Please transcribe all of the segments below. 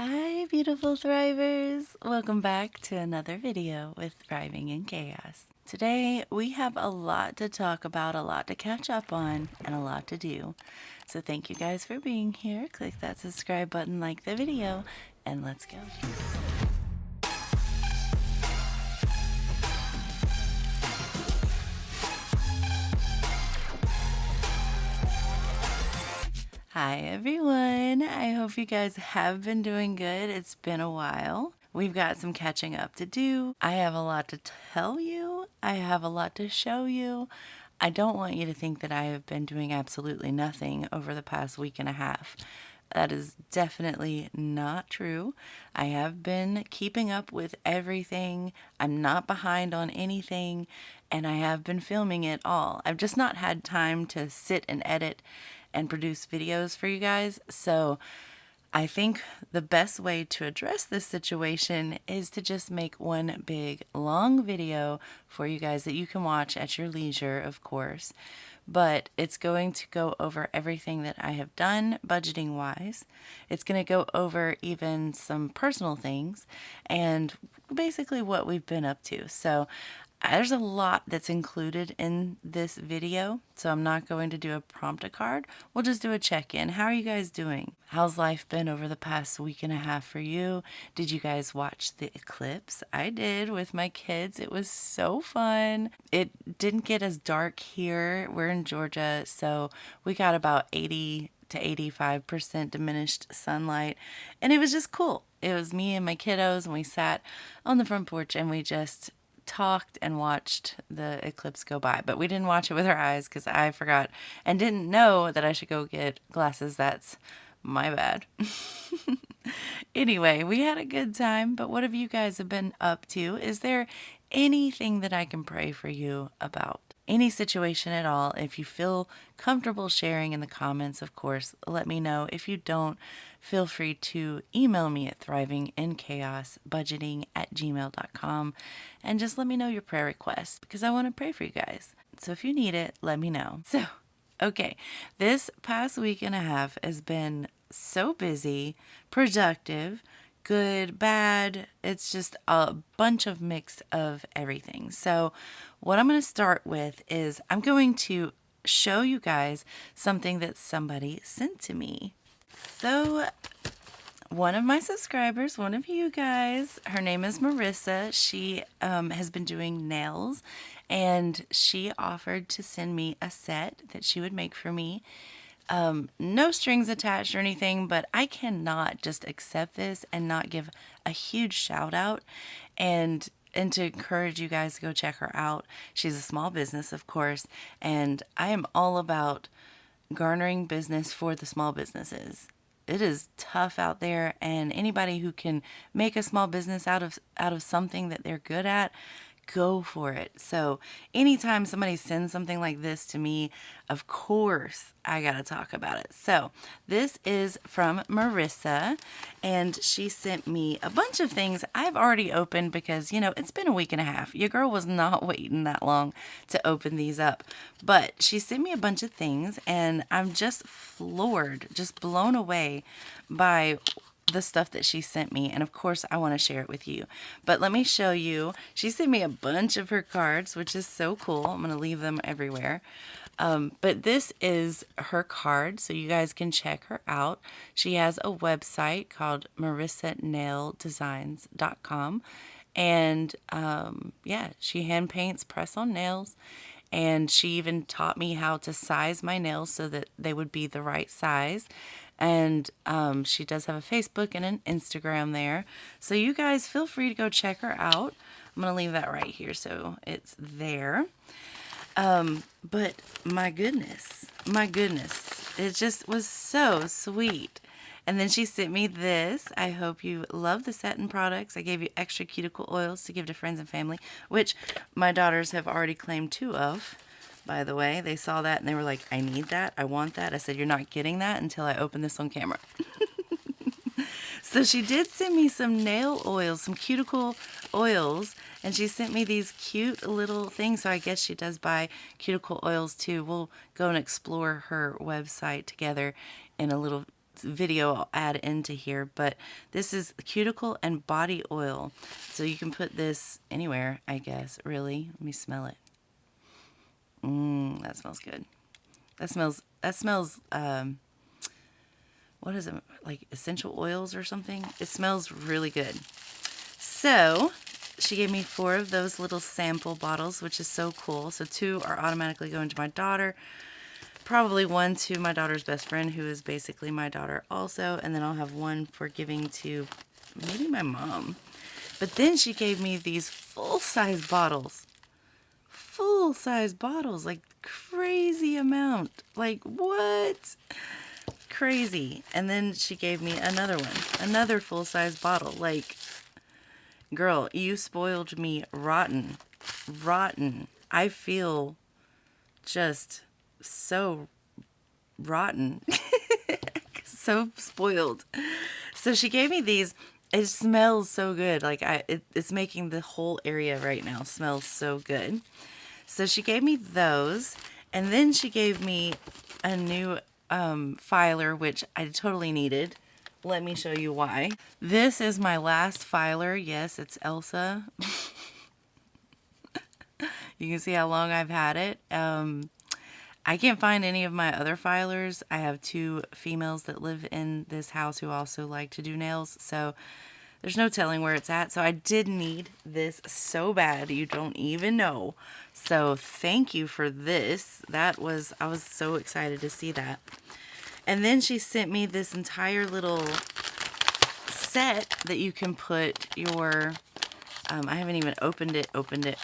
Hi, beautiful thrivers! Welcome back to another video with Thriving in Chaos. Today, we have a lot to talk about, a lot to catch up on, and a lot to do. So thank you guys for being here. Click that subscribe button, like the video, and let's go. Hi everyone! I hope you guys have been doing good. It's been a while. We've got some catching up to do. I have a lot to tell you. I have a lot to show you. I don't want you to think that I have been doing absolutely nothing over the past week and a half. That is definitely not true. I have been keeping up with everything. I'm not behind on anything, and I have been filming it all. I've just not had time to sit and edit and produce videos for you guys. So I think the best way to address this situation is to just make one big long video for you guys that you can watch at your leisure, of course. But it's going to go over everything that I have done budgeting wise. It's going to go over even some personal things and basically what we've been up to. So there's a lot that's included in this video, so I'm not going to do a prompt card. We'll just do a check-in. How are you guys doing? How's life been over the past week and a half for you? Did you guys watch the eclipse? I did with my kids. It was so fun. It didn't get as dark here. We're in Georgia, so we got about 80 to 85% diminished sunlight, and it was just cool. It was me and my kiddos, and we sat on the front porch and we just talked and watched the eclipse go by. But we didn't watch it with our eyes because I forgot and didn't know that I should go get glasses. That's my bad. Anyway, we had a good time, but what have you guys have been up to? Is there anything that I can pray for you about? Any situation at all? If you feel comfortable sharing in the comments, of course, let me know. If you don't, feel free to email me at thrivingin.chaos.budgeting@gmail.com and just let me know your prayer requests because I want to pray for you guys. So if you need it, let me know. So, okay, this past week and a half has been so busy, productive, good, bad. It's just a bunch of mix of everything. So what I'm going to start with is I'm going to show you guys something that somebody sent to me. So one of my subscribers, one of you guys, her name is Marissa. She has been doing nails, and she offered to send me a set that she would make for me. No strings attached or anything, but I cannot just accept this and not give a huge shout out and to encourage you guys to go check her out. She's a small business, of course, and I am all about garnering business for the small businesses. It is tough out there, and anybody who can make a small business out of something that they're good at, go for it. So anytime somebody sends something like this to me, of course I gotta talk about it. So this is from Marissa, and she sent me a bunch of things I've already opened because, you know, it's been a week and a half. Your girl was not waiting that long to open these up, but she sent me a bunch of things, and I'm just floored, just blown away by the stuff that she sent me, and of course I want to share it with you. But let me show you. She sent me a bunch of her cards, which is so cool. I'm going to leave them everywhere. But this is her card, so you guys can check her out. She has a website called marissanaildesigns.com, and yeah, she hand paints press-on nails. And she even taught me how to size my nails so that they would be the right size. And she does have a Facebook and an Instagram there. So you guys feel free to go check her out. I'm going to leave that right here so it's there. But my goodness, it just was so sweet. And then she sent me this. I hope you love the satin products. I gave you extra cuticle oils to give to friends and family, which my daughters have already claimed 2 of. By the way, they saw that and they were like, I need that. I want that. I said, you're not getting that until I open this on camera. So she did send me some nail oils, some cuticle oils, and she sent me these cute little things. So I guess she does buy cuticle oils too. We'll go and explore her website together in a little video I'll add into here, but this is cuticle and body oil. So you can put this anywhere, I guess, really. Let me smell it. That smells good. That smells, what is it, like essential oils or something? It smells really good. So she gave me 4 of those little sample bottles, which is so cool. So 2 are automatically going to my daughter. Probably 1 to my daughter's best friend, who is basically my daughter also. And then I'll have 1 for giving to maybe my mom. But then she gave me these full-size bottles. Full-size bottles, like crazy amount. Like what? Crazy. And then she gave me another one. Another full-size bottle. Like, girl, you spoiled me rotten. Rotten. I feel just so rotten. So spoiled. So she gave me these. It smells so good. Like it's making the whole area right now smell so good. So she gave me those, and then she gave me a new filer, which I totally needed. Let me show you why. This is my last filer. Yes, it's Elsa. You can see how long I've had it. I can't find any of my other filers. I have 2 females that live in this house who also like to do nails, so there's no telling where it's at. So I did need this so bad, you don't even know. So thank you for this. I was so excited to see that. And then she sent me this entire little set that you can put your, I haven't even opened it.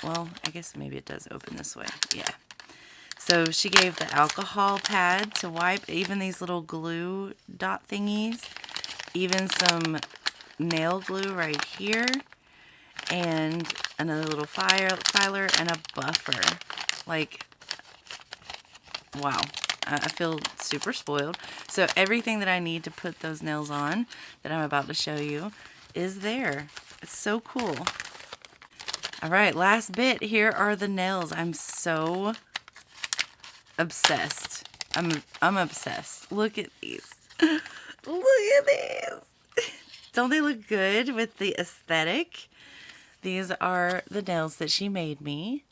Well, I guess maybe it does open this way. Yeah. So she gave the alcohol pad to wipe, even these little glue dot thingies, even some nail glue right here, and another little filer and a buffer. Like, wow. I feel super spoiled. So everything that I need to put those nails on that I'm about to show you is there. It's so cool. All right, last bit. Here are the nails. I'm so obsessed. I'm obsessed. Look at these. Look at these. Don't they look good with the aesthetic? These are the nails that she made me.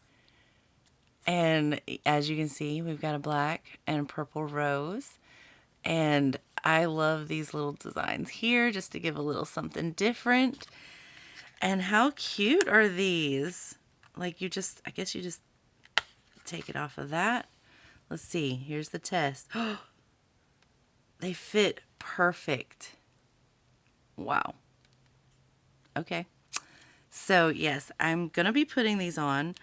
And as you can see, we've got a black and purple rose. And I love these little designs here just to give a little something different. And how cute are these? Like I guess you just take it off of that. Let's see. Here's the test. They fit perfect. Wow. Okay. So yes, I'm going to be putting these on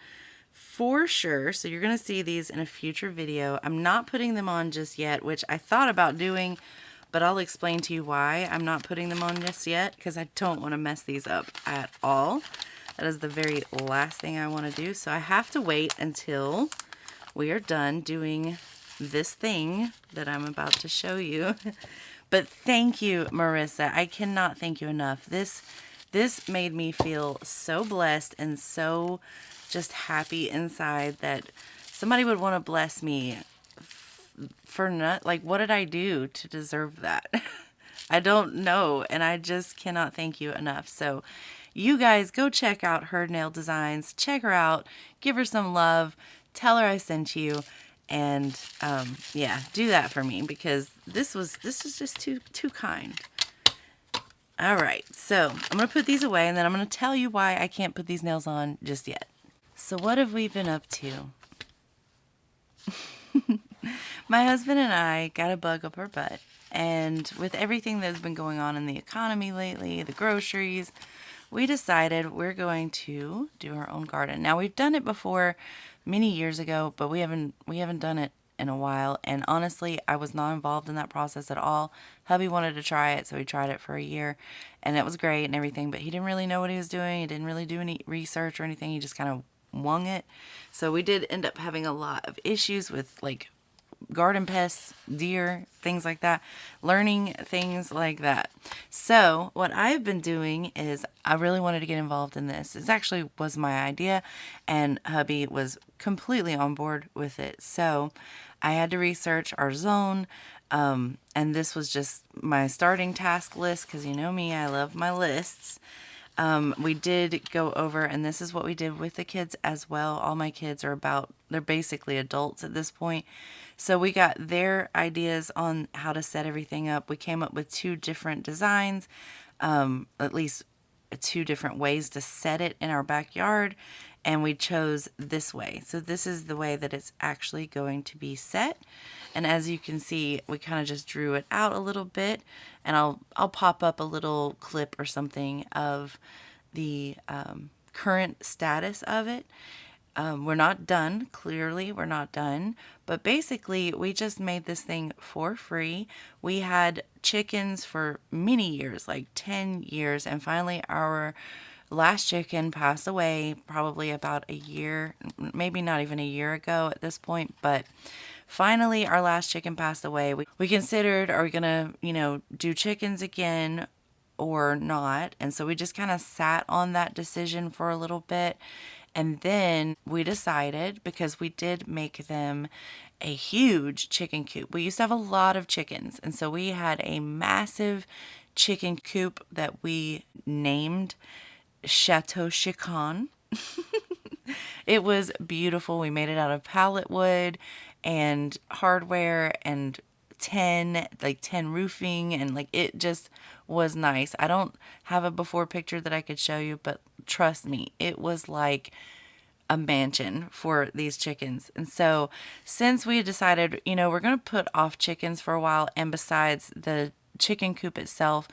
for sure. So you're going to see these in a future video. I'm not putting them on just yet, which I thought about doing, but I'll explain to you why I'm not putting them on just yet, because I don't want to mess these up at all. That is the very last thing I want to do. So I have to wait until we are done doing this thing that I'm about to show you. But thank you, Marissa. I cannot thank you enough. This made me feel so blessed and so just happy inside that somebody would want to bless me for not, like, what did I do to deserve that? I don't know, and I just cannot thank you enough. So you guys go check out her nail designs. Check her out. Give her some love. Tell her I sent you. And yeah, do that for me, because this is just too kind. All right, so I'm going to put these away, and then I'm going to tell you why I can't put these nails on just yet. So what have we been up to? My husband and I got a bug up our butt, and with everything that's been going on in the economy lately, the groceries, we decided we're going to do our own garden. Now, we've done it before many years ago, but we haven't done it in a while, and honestly, I was not involved in that process at all. Hubby wanted to try it, so he tried it for a year, and it was great and everything, but he didn't really know what he was doing. He didn't really do any research or anything. He just kind of wung it. So we did end up having a lot of issues with, like, garden pests, deer, things like that, learning things like that. So what I've been doing is I really wanted to get involved in this. It actually was my idea, and hubby was completely on board with it. So I had to research our zone. And this was just my starting task list because you know me, I love my lists. We did go over, and this is what we did with the kids as well. All my kids are they're basically adults at this point. So we got their ideas on how to set everything up. We came up with two different designs, at least two different ways to set it in our backyard, and we chose this way. So this is the way that it's actually going to be set. And as you can see, we kind of just drew it out a little bit, and I'll pop up a little clip or something of the current status of it. We're not done. Clearly, we're not done. But basically, we just made this thing for free. We had chickens for many years, like 10 years. And finally, our last chicken passed away probably about a year, maybe not even a year ago at this point. But finally, our last chicken passed away. We considered, are we going to, do chickens again or not? And so we just kind of sat on that decision for a little bit. And then we decided, because we did make them a huge chicken coop. We used to have a lot of chickens. And so we had a massive chicken coop that we named Chateau Chican. It was beautiful. We made it out of pallet wood and hardware and tin roofing, and like it just was nice. I don't have a before picture that I could show you, but trust me, it was like a mansion for these chickens. And so since we decided, we're going to put off chickens for a while, and besides the chicken coop itself,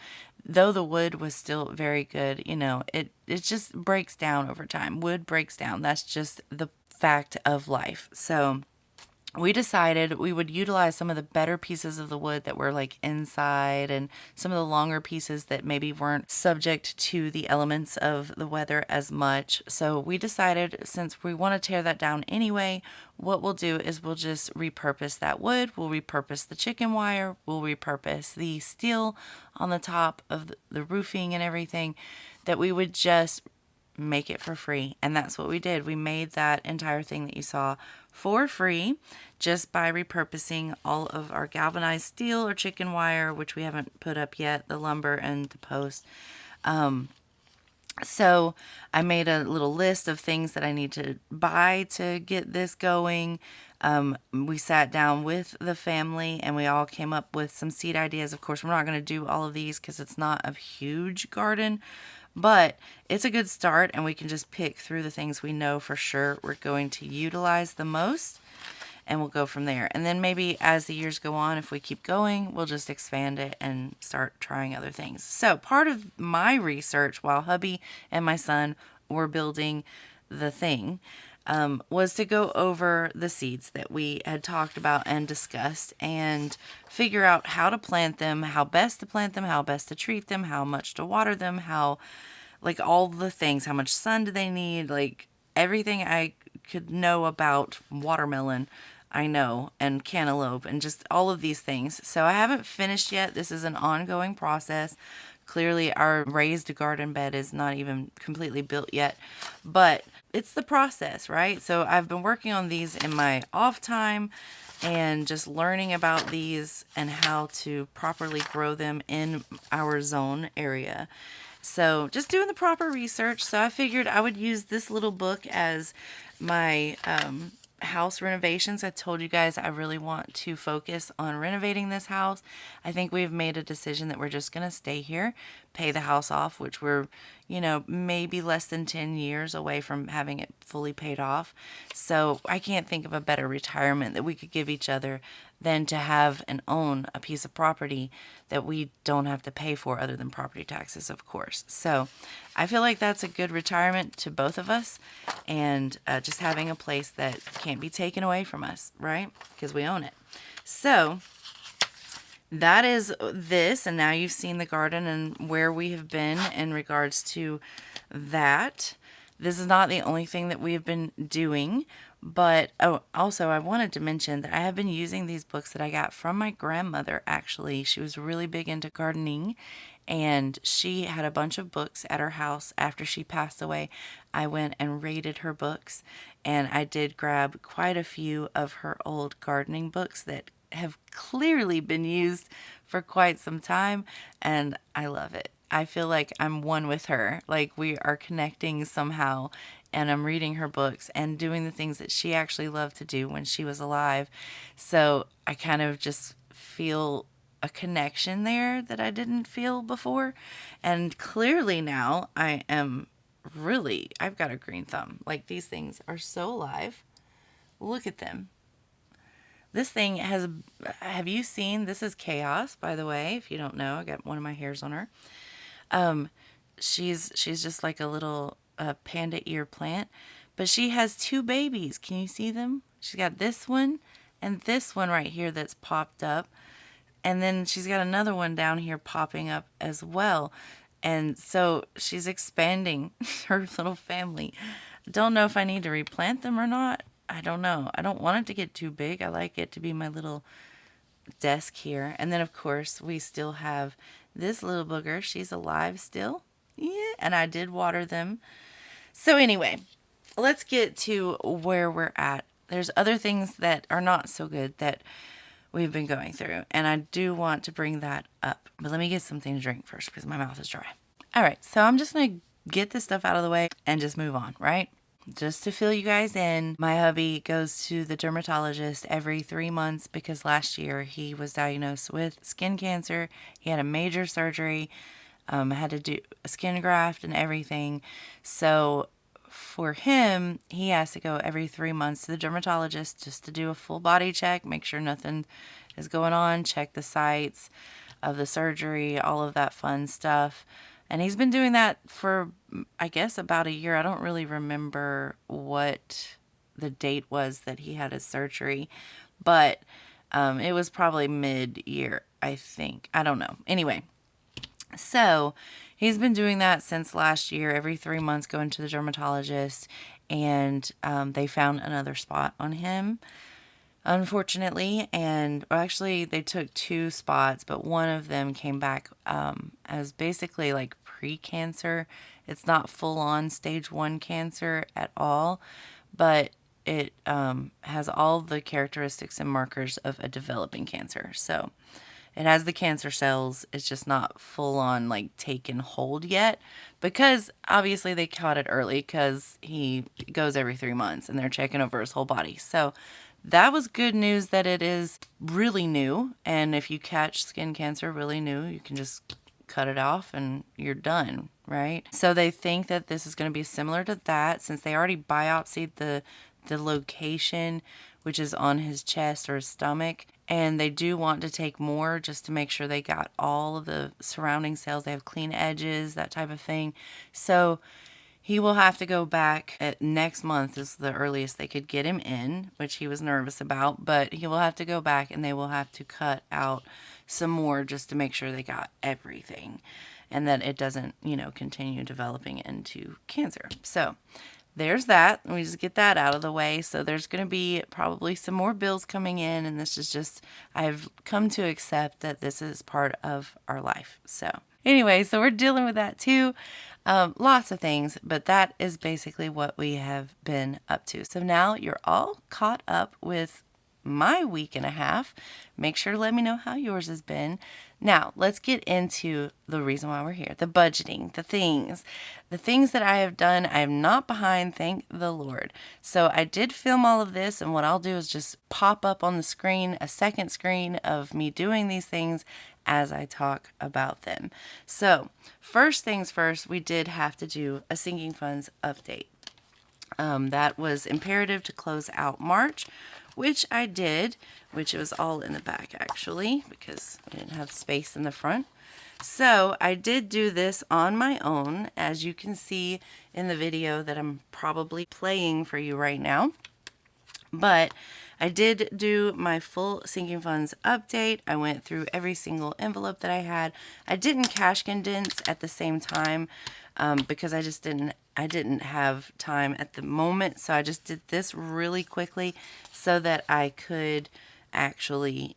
though the wood was still very good, it just breaks down over time. Wood breaks down. That's just the fact of life. So we decided we would utilize some of the better pieces of the wood that were like inside, and some of the longer pieces that maybe weren't subject to the elements of the weather as much. So we decided, since we want to tear that down anyway, what we'll do is we'll just repurpose that wood. We'll repurpose the chicken wire. We'll repurpose the steel on the top of the roofing and everything, that we would just make it for free. And that's what we did. We made that entire thing that you saw for free, just by repurposing all of our galvanized steel or chicken wire, which we haven't put up yet, the lumber and the post. So I made a little list of things that I need to buy to get this going. We sat down with the family and we all came up with some seed ideas. Of course, we're not going to do all of these because it's not a huge garden, but it's a good start, and we can just pick through the things we know for sure we're going to utilize the most, and we'll go from there. And then maybe as the years go on, if we keep going, we'll just expand it and start trying other things. So part of my research while hubby and my son were building the thing was to go over the seeds that we had talked about and discussed, and figure out how to plant them, how best to plant them, how best to treat them, how much to water them, like all the things, how much sun do they need, like everything I could know about watermelon, I know, and cantaloupe, and just all of these things. So I haven't finished yet. This is an ongoing process. Clearly, our raised garden bed is not even completely built yet, but it's the process, right? So I've been working on these in my off time and just learning about these and how to properly grow them in our zone area. So just doing the proper research. So I figured I would use this little book as my house renovations. I told you guys I really want to focus on renovating this house. I think we've made a decision that we're just going to stay here, pay the house off, which we're, maybe less than 10 years away from having it fully paid off. So I can't think of a better retirement that we could give each other than to have and own a piece of property that we don't have to pay for, other than property taxes, of course. So I feel like that's a good retirement to both of us, and just having a place that can't be taken away from us, right? Because we own it. So that is this, and now you've seen the garden and where we have been in regards to that. This is not the only thing that we have been doing, but also I wanted to mention that I have been using these books that I got from my grandmother. Actually, she was really big into gardening, and she had a bunch of books at her house. After she passed away, I went and raided her books, and I did grab quite a few of her old gardening books that have clearly been used for quite some time, and I love it. I feel like I'm one with her. Like we are connecting somehow, and I'm reading her books and doing the things that she actually loved to do when she was alive. So I kind of just feel a connection there that I didn't feel before. And clearly now I've got a green thumb. Like these things are so alive. Look at them. This thing have you seen? This is Chaos, by the way. If you don't know, I got one of my hairs on her. Um, she's just like a little panda ear plant, but she has two babies. Can you see them? She's got this one and this one right here that's popped up. And then she's got another one down here popping up as well. And so she's expanding her little family. Don't know if I need to replant them or not. I don't know. I don't want it to get too big. I like it to be my little desk here. And then, of course, we still have this little booger. She's alive still. Yeah. And I did water them. So, anyway, let's get to where we're at. There's other things that are not so good that we've been going through, and I do want to bring that up. But let me get something to drink first because my mouth is dry. All right, so I'm just going to get this stuff out of the way and just move on, right? Just to fill you guys in, my hubby goes to the dermatologist every 3 months because last year he was diagnosed with skin cancer. He had a major surgery, had to do a skin graft and everything. So for him, he has to go every 3 months to the dermatologist just to do a full body check, make sure nothing is going on, check the sites of the surgery, all of that fun stuff. And he's been doing that for, I guess, about a year. I don't really remember what the date was that he had his surgery, but it was probably mid-year, I think. I don't know. Anyway, so he's been doing that since last year, every 3 months going to the dermatologist, and they found another spot on him, unfortunately. And well, actually, they took 2 spots, but one of them came back as basically like pre-cancer. It's not full-on stage 1 cancer at all, but it has all the characteristics and markers of a developing cancer. So it has the cancer cells. It's just not full on like taken hold yet, because obviously they caught it early because he goes every 3 months and they're checking over his whole body. So that was good news that it is really new. And if you catch skin cancer really new, you can just cut it off and you're done, right? So they think that this is going to be similar to that, since they already biopsied the location, which is on his chest or his stomach. And they do want to take more just to make sure they got all of the surrounding cells. They have clean edges, that type of thing. So he will have to go back at next month is the earliest they could get him in, which he was nervous about. But he will have to go back and they will have to cut out some more just to make sure they got everything and that it doesn't, continue developing into cancer. So there's that. We just get that out of the way. So there's going to be probably some more bills coming in, and this is just, I've come to accept that this is part of our life. So anyway, so we're dealing with that too. Lots of things, but that is basically what we have been up to. So now you're all caught up with my week and a half. Make sure to let me know how yours has been. Now, let's get into the reason why we're here. The budgeting, the things that I have done. I am not behind, thank the Lord. So I did film all of this, and what I'll do is just pop up on the screen, a second screen of me doing these things as I talk about them. So first things first, we did have to do a sinking funds update. That was imperative to close out March, which I did, which it was all in the back actually, because I didn't have space in the front. So I did do this on my own, as you can see in the video that I'm probably playing for you right now. But I did do my full sinking funds update. I went through every single envelope that I had. I didn't cash condense at the same time because I didn't have time at the moment. So I just did this really quickly so that I could actually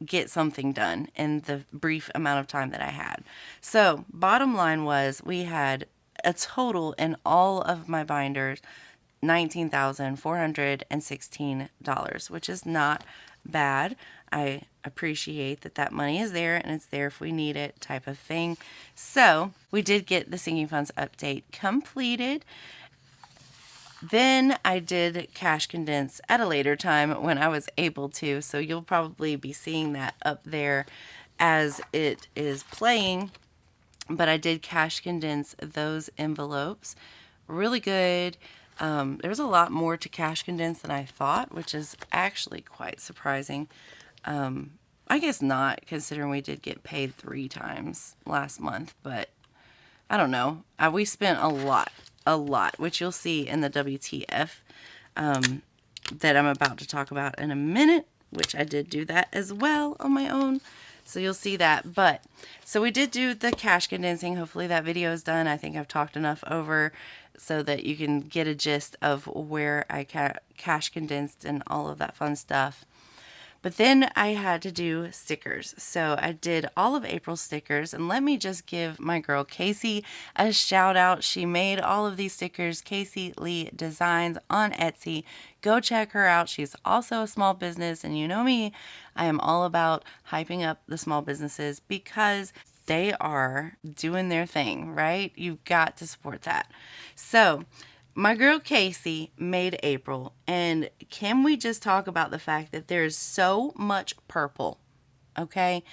get something done in the brief amount of time that I had. So bottom line was, we had a total in all of my binders $19,416, which is not bad. I appreciate that that money is there and it's there if we need it, type of thing. So we did get the sinking funds update completed. Then I did cash condense at a later time when I was able to. So you'll probably be seeing that up there as it is playing. But I did cash condense those envelopes. Really good. There was a lot more to cash condense than I thought, which is actually quite surprising. I guess not, considering we did get paid 3 times last month, but I don't know. We spent a lot, which you'll see in the WTF that I'm about to talk about in a minute, which I did do that as well on my own. So you'll see that. But so we did do the cash condensing. Hopefully that video is done. I think I've talked enough over so that you can get a gist of where I cash condensed and all of that fun stuff. But then I had to do stickers. So I did all of April's stickers. And let me just give my girl Casey a shout out. She made all of these stickers, Casey Lee Designs on Etsy. Go check her out. She's also a small business. And you know me, I am all about hyping up the small businesses because they are doing their thing, right? You've got to support that. So my girl Casey made April, and can we just talk about the fact that there's so much purple, okay?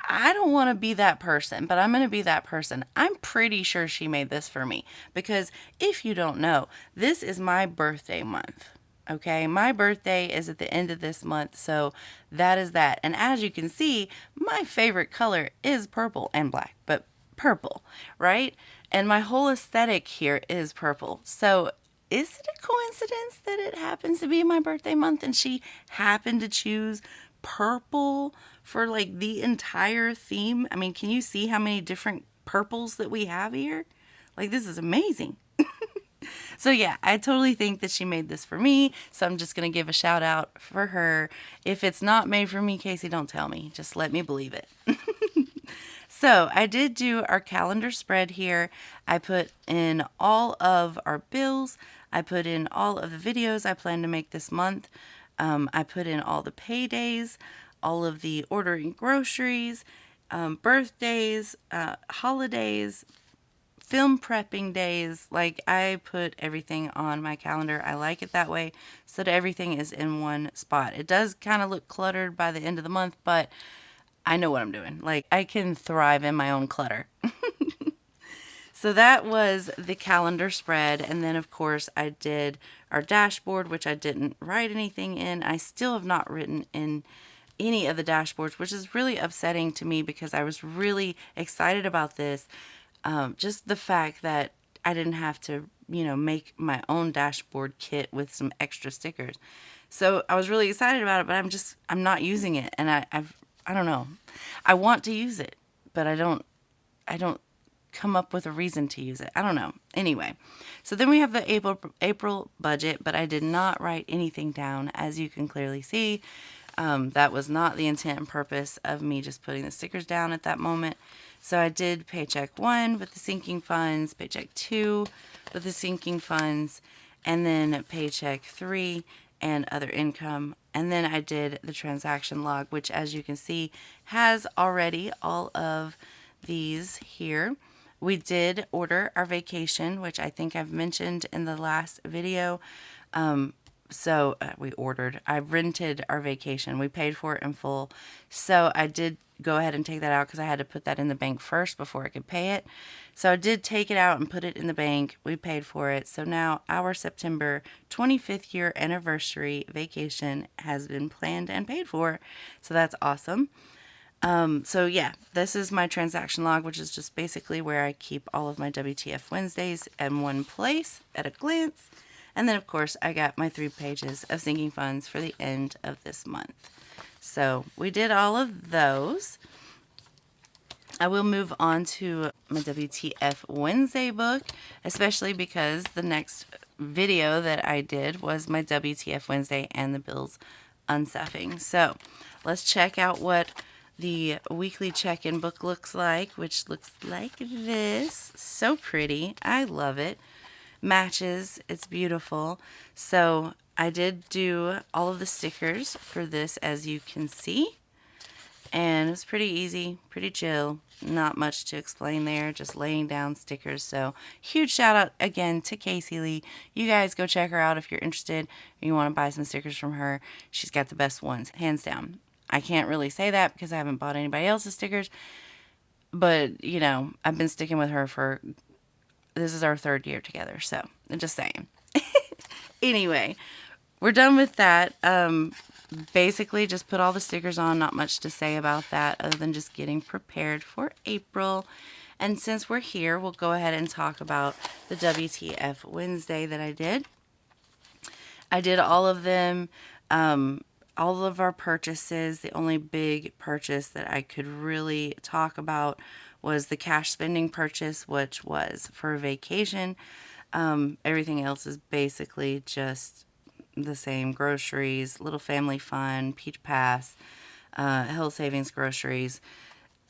I don't want to be that person, but I'm going to be that person. I'm pretty sure she made this for me because if you don't know, this is my birthday month, okay? My birthday is at the end of this month, so that is that. And as you can see, my favorite color is purple and black, but purple, right? And my whole aesthetic here is purple. So is it a coincidence that it happens to be my birthday month and she happened to choose purple for like the entire theme? I mean, can you see how many different purples that we have here? Like, this is amazing. So yeah, I totally think that she made this for me. So I'm just going to give a shout out for her. If it's not made for me, Casey, don't tell me. Just let me believe it. So I did do our calendar spread here. I put in all of our bills. I put in all of the videos I plan to make this month. I put in all the paydays, all of the ordering groceries, birthdays, holidays, film prepping days. Like, I put everything on my calendar. I like it that way so that everything is in one spot. It does kind of look cluttered by the end of the month, but I know what I'm doing. Like, I can thrive in my own clutter. So that was the calendar spread. And then, of course, I did our dashboard, which I didn't write anything in. I still have not written in any of the dashboards, which is really upsetting to me because I was really excited about this. Just the fact that I didn't have to, make my own dashboard kit with some extra stickers. So I was really excited about it, but I'm not using it. And I don't know. I want to use it, but I don't come up with a reason to use it. I don't know. Anyway, so then we have the April budget, but I did not write anything down, as you can clearly see. That was not the intent and purpose of me just putting the stickers down at that moment. So I did paycheck 1 with the sinking funds, paycheck 2 with the sinking funds, and then paycheck 3 and other income. And then I did the transaction log, which, as you can see, has already all of these here. We did order our vacation, which I think I've mentioned in the last video. I rented our vacation. We paid for it in full. So I did go ahead and take that out because I had to put that in the bank first before I could pay it. So I did take it out and put it in the bank. We paid for it. So now our September 25th year anniversary vacation has been planned and paid for. So that's awesome. So yeah, this is my transaction log, which is just basically where I keep all of my WTF Wednesdays in one place at a glance. And then, of course, I got my 3 pages of sinking funds for the end of this month. So we did all of those. I will move on to my WTF Wednesday book, especially because the next video that I did was my WTF Wednesday and the bills unstuffing. So let's check out what the weekly check-in book looks like, which looks like this. So pretty. I love it. Matches. It's beautiful. So I did do all of the stickers for this, as you can see. And it's pretty easy, pretty chill. Not much to explain there, just laying down stickers. So huge shout out again to Casey Lee. You guys go check her out if you're interested or you want to buy some stickers from her. She's got the best ones, hands down. I can't really say that because I haven't bought anybody else's stickers. But, you know, I've been sticking with her for, this is our 3rd year together. So I'm just saying. Anyway, we're done with that. Basically just put all the stickers on. Not much to say about that other than just getting prepared for April. And since we're here, we'll go ahead and talk about the WTF Wednesday that I did. I did all of them, all of our purchases. The only big purchase that I could really talk about was the cash spending purchase, which was for a vacation. Everything else is basically just the same: groceries, little family fun, Peach Pass, Health Savings groceries,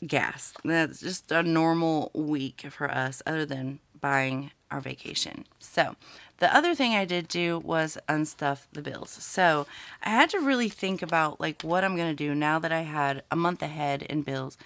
gas. That's just a normal week for us other than buying our vacation. So the other thing I did do was unstuff the bills. So I had to really think about like what I'm going to do now that I had a month ahead in bills.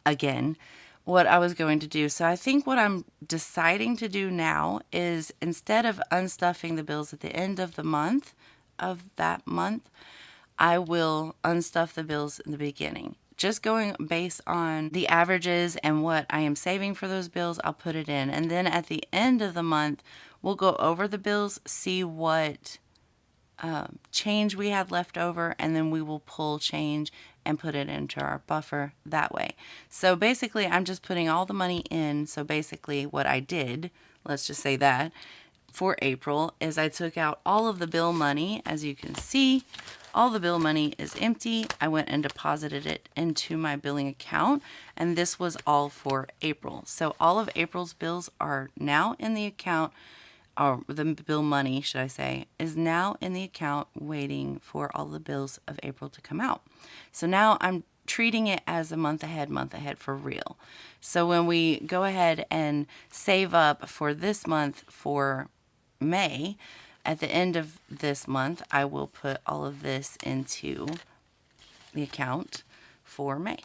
Again, what I was going to do. So I think what I'm deciding to do now is, instead of unstuffing the bills at the end of the month, I will unstuff the bills in the beginning. Just going based on the averages and what I am saving for those bills, I'll put it in. And then at the end of the month, we'll go over the bills, see what change we had left over, and then we will pull change and put it into our buffer that way. So basically, I'm just putting all the money in. So basically what I did, let's just say that, for April is I took out all of the bill money. As you can see, all the bill money is empty. I went and deposited it into my billing account, and this was all for April. So all of April's bills are now in the account, or the bill money, should I say, is now in the account waiting for all the bills of April to come out. So now I'm treating it as a month ahead for real. So when we go ahead and save up for this month for May, at the end of this month, I will put all of this into the account for May.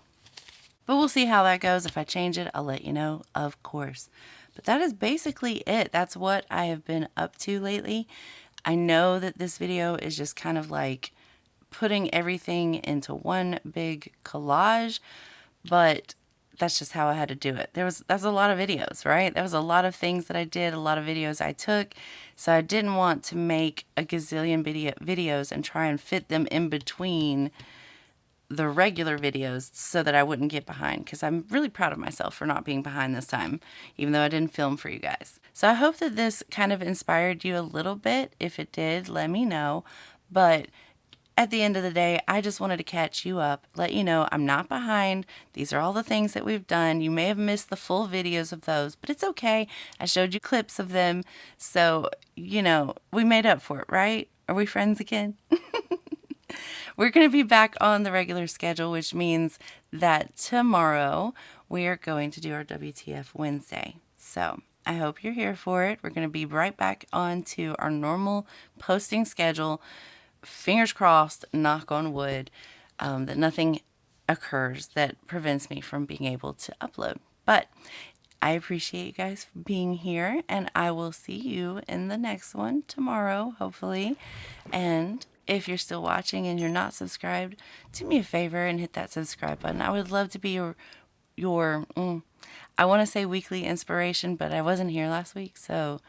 But we'll see how that goes. If I change it, I'll let you know, of course. But that is basically it. That's what I have been up to lately. I know that this video is just kind of like putting everything into one big collage, but that's just how I had to do it. That's a lot of videos, right? There was a lot of things that I did, a lot of videos I took. So I didn't want to make a gazillion videos and try and fit them in between the regular videos so that I wouldn't get behind, because I'm really proud of myself for not being behind this time, even though I didn't film for you guys. So I hope that this kind of inspired you a little bit. If it did, let me know. But at the end of the day, I just wanted to catch you up, let you know I'm not behind. These are all the things that we've done. You may have missed the full videos of those, but it's okay. I showed you clips of them. So, you know, we made up for it, right? Are we friends again? We're going to be back on the regular schedule, which means that tomorrow we are going to do our WTF Wednesday. So I hope you're here for it. We're going to be right back on to our normal posting schedule. Fingers crossed, knock on wood, that nothing occurs that prevents me from being able to upload. But I appreciate you guys for being here, and I will see you in the next one tomorrow, hopefully. And if you're still watching and you're not subscribed, do me a favor and hit that subscribe button. I would love to be your I want to say weekly inspiration, but I wasn't here last week, so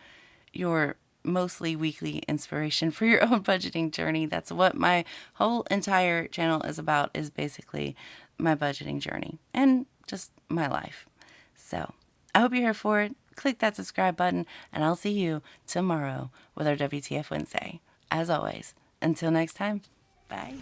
your mostly weekly inspiration for your own budgeting journey. That's what my whole entire channel is about, is basically my budgeting journey and just my life. So I hope you're here for it. Click that subscribe button, and I'll see you tomorrow with our WTF Wednesday. As always, until next time, bye.